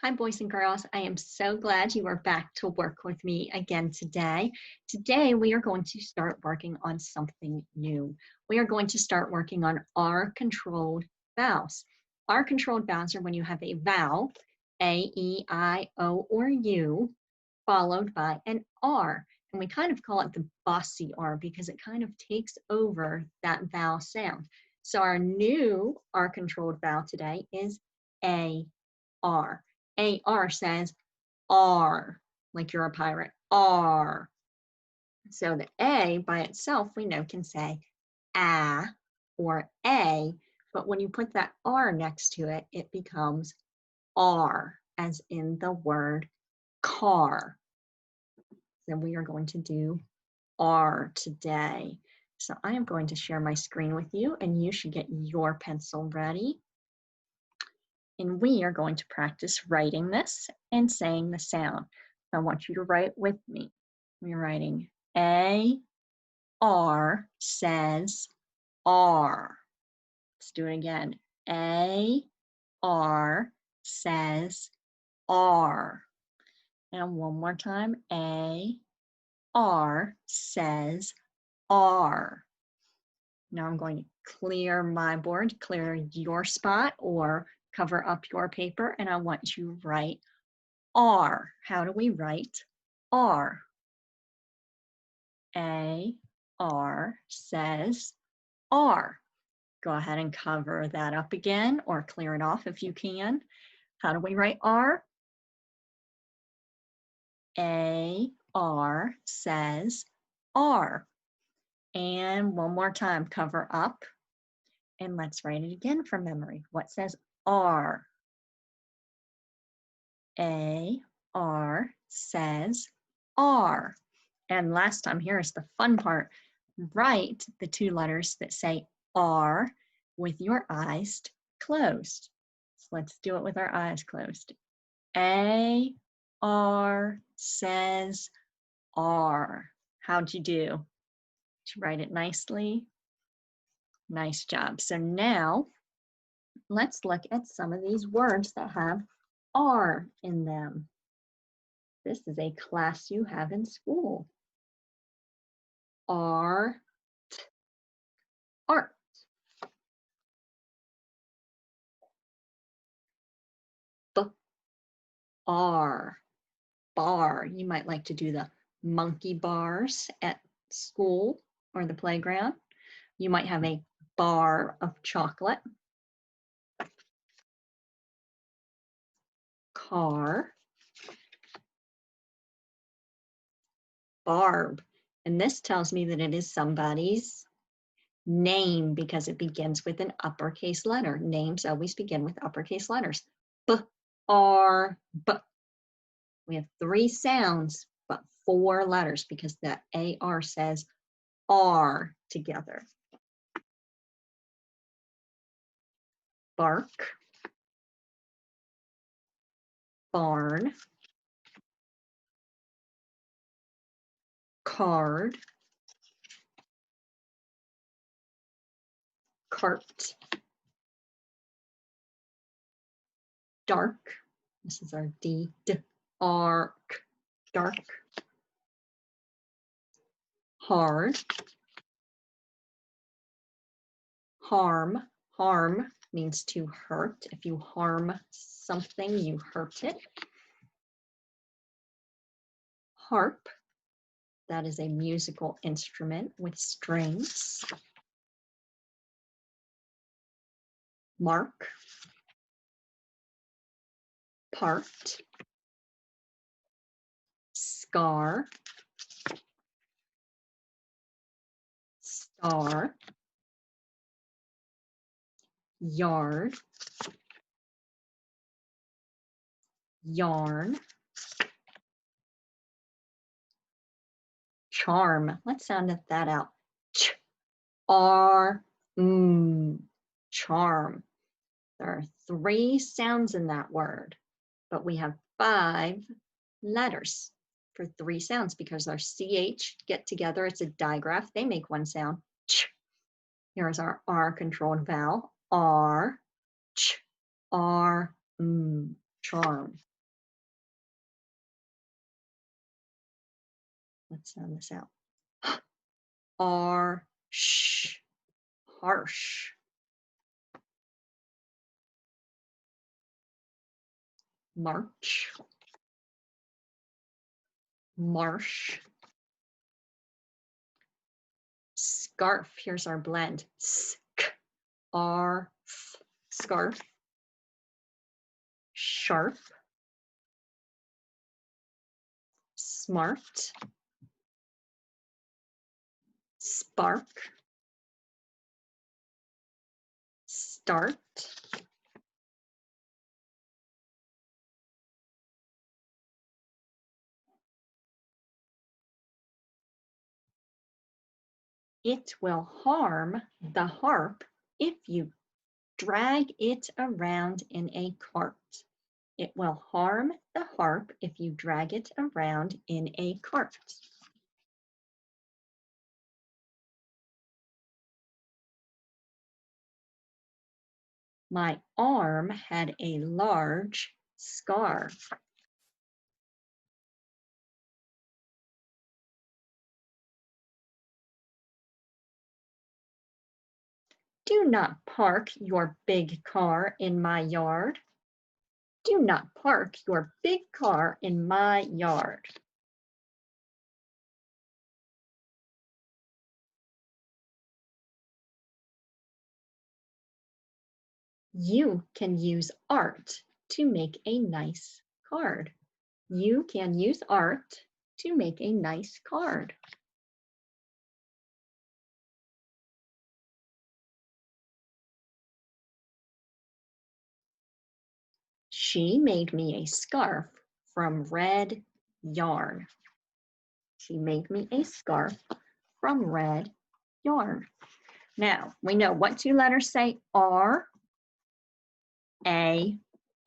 Hi, boys and girls. I am so glad you are back to work with me again today. Today, we are going to start working on something new. We are going to start working on R-controlled vowels. R-controlled vowels are when you have a vowel, A, E, I, O, or U, followed by an R. And we kind of call it the bossy R because it kind of takes over that vowel sound. So our new R-controlled vowel today is A-R. A-R says R, like you're a pirate, R. So the A by itself, we know can say A or A, but when you put that R next to it, it becomes R, as in the word car. So we are going to do R today. So I am going to share my screen with you, and you should get your pencil ready. And we are going to practice writing this and saying the sound. I want you to write with me. We're writing A-R says R. Let's do it again. A-R says R. And one more time. A-R says R. Now I'm going to clear my board, clear your spot, or cover up your paper, and I want you to write R. How do we write R? A-R says R. Go ahead and cover that up again, or clear it off if you can. How do we write R? A-R says R. And one more time, cover up. And let's write it again from memory. What says R? A-R says R. And last time, here's the fun part. Write the two letters that say R with your eyes closed. So let's do it with our eyes closed. A-R says R. How'd you do? Did you write it nicely? Nice job. So now let's look at some of these words that have R in them. This is a class you have in school. Art, art. B-R, bar. You might like to do the monkey bars at school or the playground. You might have a bar of chocolate. Car. Barb. And this tells me that it is somebody's name because it begins with an uppercase letter. Names always begin with uppercase letters. B-R-B. We have 3 sounds, but 4 letters because the A-R says R together. Bark. Barn. Card. Cart. Dark. This is our D. Ark. Dark. Hard. Harm. Harm means to hurt. If you harm something, you hurt it. Harp. That is a musical instrument with strings. Mark. Part. Scar. Star. Yard. Yarn. Charm. Let's sound that out. Ch-R-M. Charm. There are 3 sounds in that word, but we have 5 letters for 3 sounds because our CH get together. It's a digraph. They make 1 sound. Ch. Here's our R-controlled vowel. R. Ch. R. M. Charm. Let's sound this out. Harsh. Harsh. March. Marsh. Scarf. Here's our blend. Scarf. Scarf. Sharp. Smart. Spark. Start. It will harm the harp if you drag it around in a cart. It will harm the harp if you drag it around in a cart. My arm had a large scar. Do not park your big car in my yard. Do not park your big car in my yard. You can use art to make a nice card. You can use art to make a nice card. She made me a scarf from red yarn. She made me a scarf from red yarn. Now, we know what two letters say R, A,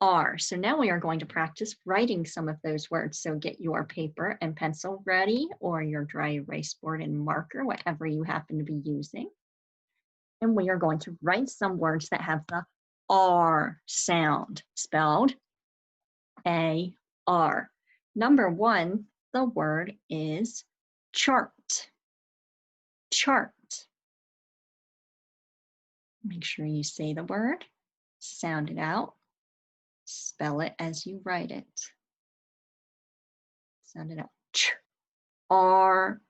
R. So now we are going to practice writing some of those words. So get your paper and pencil ready, or your dry erase board and marker, whatever you happen to be using. And we are going to write some words that have the R sound, spelled A-R. Number one, the word is chart. Chart. Make sure you say the word, sound it out, spell it as you write it. Sound it out. Art.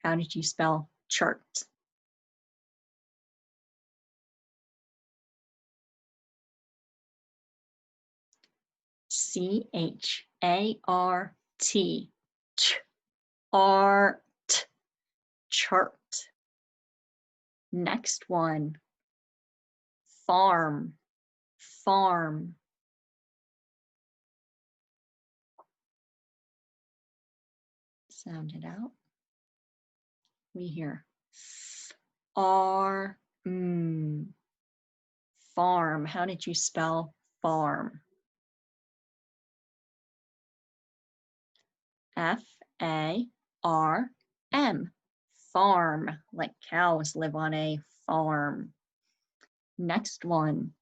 How did you spell chart? C-H-A-R-T. Art. Chart. Next one, farm. Farm. Sound it out. We hear R. Farm. How did you spell farm? F-A-R-M. Farm, like cows live on a farm. Next one,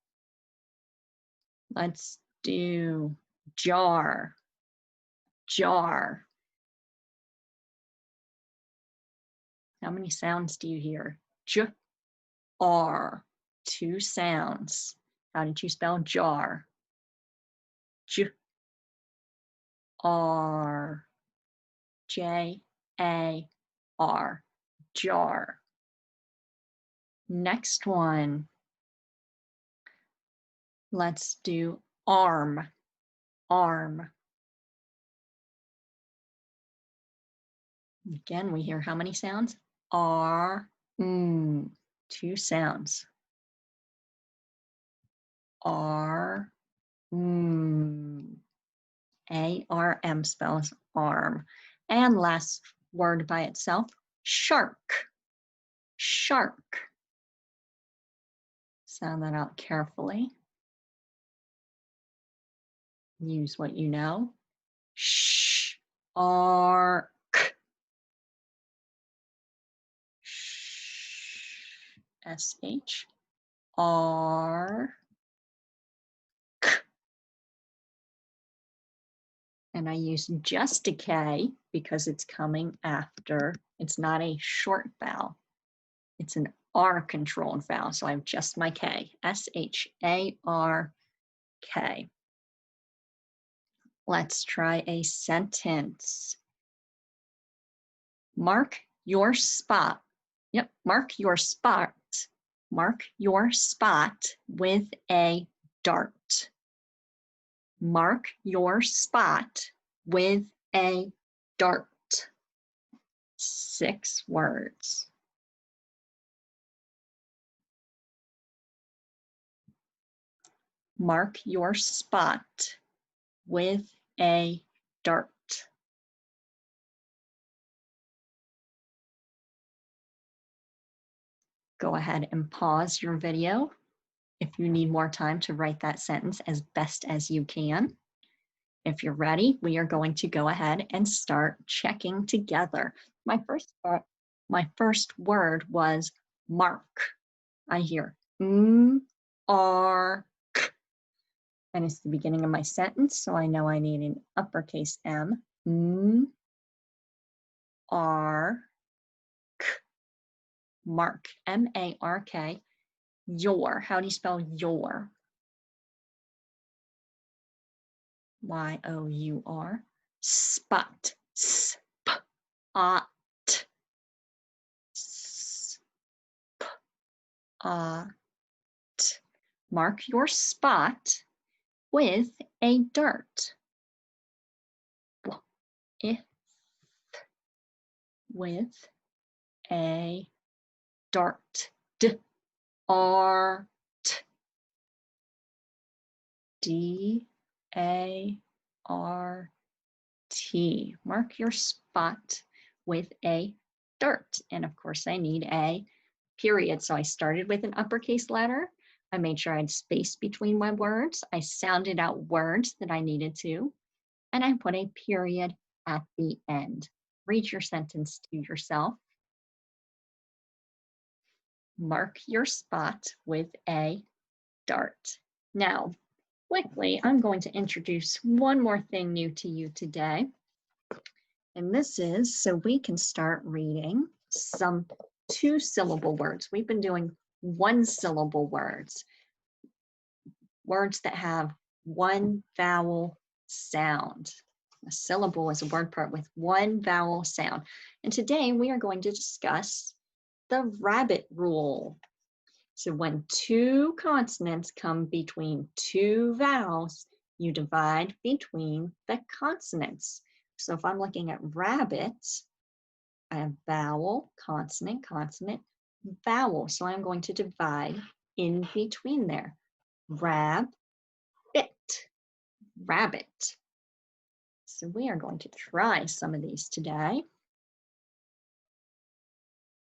let's do jar. Jar. How many sounds do you hear? J-R. Two sounds. How did you spell jar? J-R. J-A-R. Jar. Next one. Let's do arm. Arm. Again, we hear how many sounds? R, two sounds. R, A-R-M spells arm. And last word by itself, shark. Shark. Sound that out carefully. Use what you know. Ark. S-H. R. And I use just a K because it's coming after, it's not a short vowel. It's an R controlled vowel. So I have just my K, S-H-A-R-K. Let's try a sentence. Mark your spot. Yep, mark your spot. Mark your spot with a dart. Mark your spot with a dart. 6 words. Mark your spot with a dart. Go ahead and pause your video if you need more time to write that sentence as best as you can. If you're ready, we are going to go ahead and start checking together. My first word was mark. I hear R, K, and it's the beginning of my sentence, so I know I need an uppercase M. R, K, mark, M-A-R-K. Your, how do you spell your? Y-O-U-R. Spot, spot. Mark your spot with a dart. If with a dart. D-R-T. D-A-R-T. Mark your spot with a dart. And of course I need a period. So I started with an uppercase letter. I made sure I had space between my words. I sounded out words that I needed to, and I put a period at the end. Read your sentence to yourself. Mark your spot with a dart. Now, quickly, I'm going to introduce one more thing new to you today. And this is so we can start reading some 2-syllable words. We've been doing 1-syllable words, words that have 1 vowel sound. A syllable is a word part with 1 vowel sound. And today we are going to discuss the rabbit rule. So when 2 consonants come between 2 vowels, you divide between the consonants. So if I'm looking at rabbit, I have vowel, consonant, consonant, vowel. So I'm going to divide in between there. Rabbit, rabbit. So we are going to try some of these today.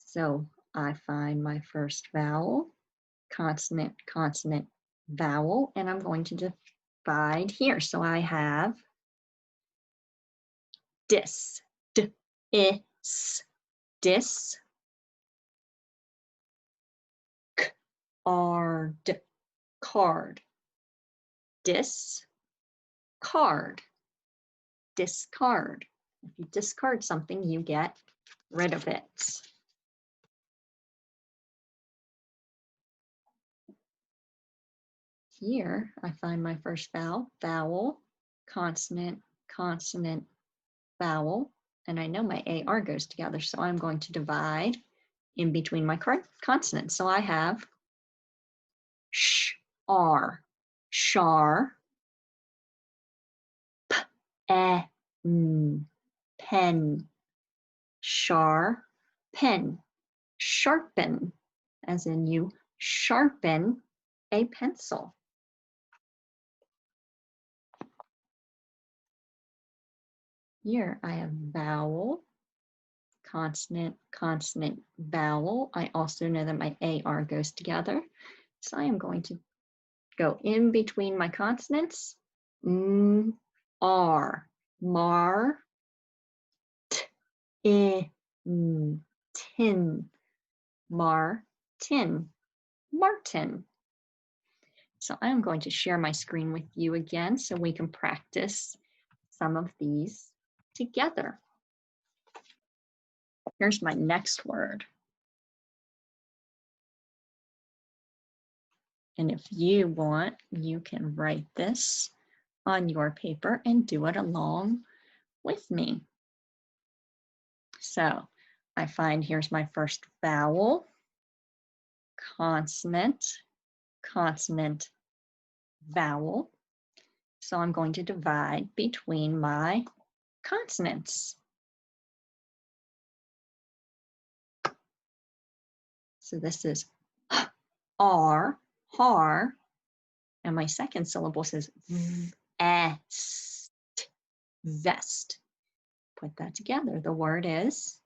So I find my first vowel, consonant, consonant, vowel, and I'm going to divide here. So I have dis, d-is, dis, card, card, discard, discard. If you discard something, you get rid of it. Here, I find my first vowel, vowel, consonant, consonant, vowel, and I know my AR goes together, so I'm going to divide in between my consonants. So I have sh-ar, shar, p-e-n, pen, shar, pen, sharpen, as in you sharpen a pencil. Here I have vowel, consonant, consonant, vowel. I also know that my AR goes together. So I am going to go in between my consonants. R, mar, tin, martin, Martin. So I'm going to share my screen with you again so we can practice some of these together. Here's my next word. And if you want, you can write this on your paper and do it along with me. So I find here's my first vowel, consonant, consonant, vowel. So I'm going to divide between my consonants. So this is R, har, and my second syllable says est, vest. Put that together. The word is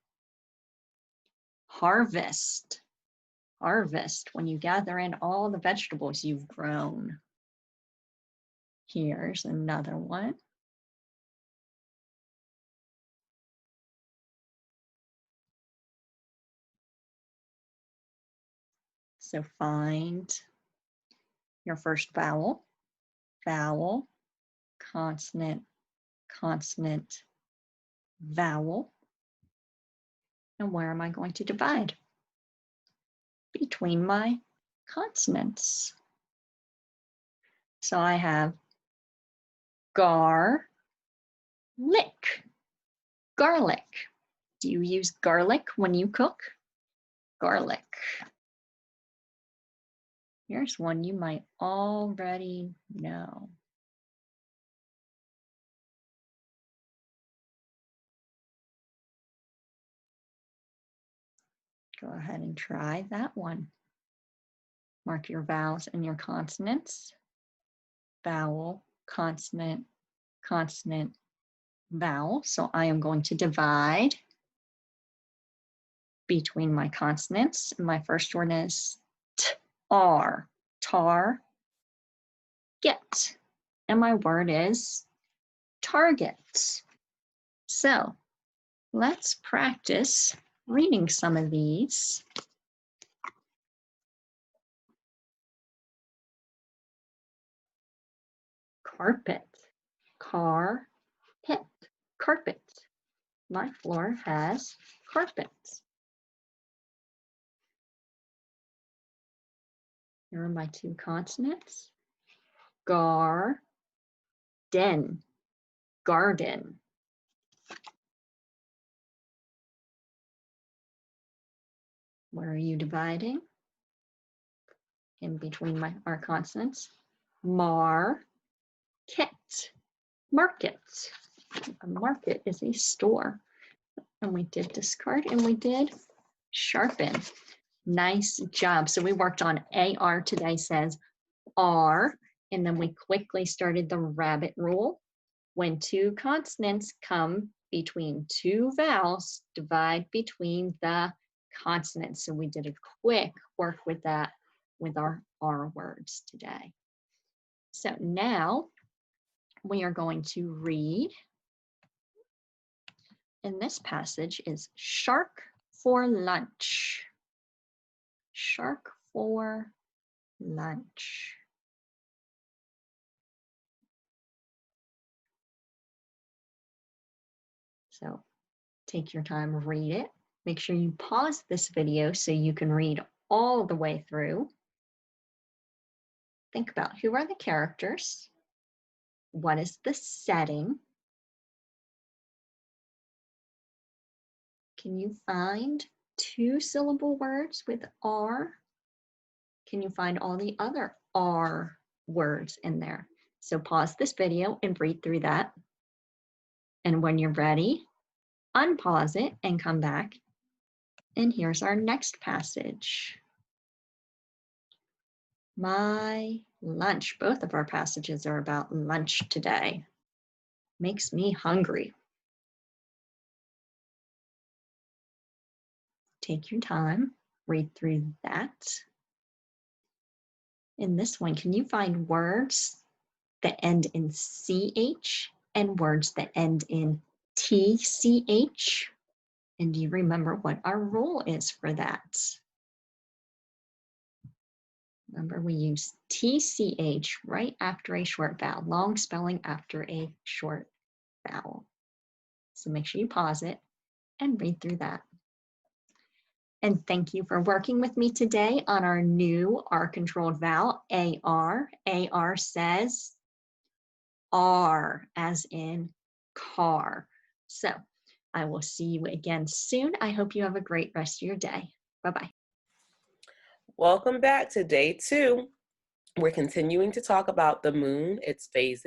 harvest. Harvest, when you gather in all the vegetables you've grown. Here's another one. So find your first vowel, vowel, consonant, consonant, vowel. And where am I going to divide? Between my consonants. So I have garlic, garlic. Do you use garlic when you cook? Garlic. Here's one you might already know. Go ahead and try that one. Mark your vowels and your consonants. Vowel, consonant, consonant, vowel. So I am going to divide between my consonants. And my first one is tar, tar, get. And my word is target. So let's practice reading some of these. Carpet, car, pet, carpet. My floor has carpet. Here are my two consonants. Garden, garden. Where are you dividing? In between our consonants. Market, market. A market is a store. And we did discard and we did sharpen. Nice job. So we worked on AR today, says R, and then we quickly started the rabbit rule. When two consonants come between two vowels, divide between the consonants. So we did a quick work with that with our R words today. So now we are going to read. And this passage is shark for lunch. Shark for lunch. So take your time, read it. Make sure you pause this video so you can read all the way through. Think about who are the characters? What is the setting? Can you find two-syllable words with R? Can you find all the other R words in there? So pause this video and read through that. And when you're ready, unpause it and come back. And here's our next passage. My lunch. Both of our passages are about lunch today. Makes me hungry. Take your time, read through that. In this one, can you find words that end in CH and words that end in TCH? And do you remember what our rule is for that? Remember, we use TCH right after a short vowel, long spelling after a short vowel. So make sure you pause it and read through that. And thank you for working with me today on our new R-controlled vowel, AR. AR says R, as in car. So I will see you again soon. I hope you have a great rest of your day. Bye-bye. Welcome back to day 2. We're continuing to talk about the moon, its phases,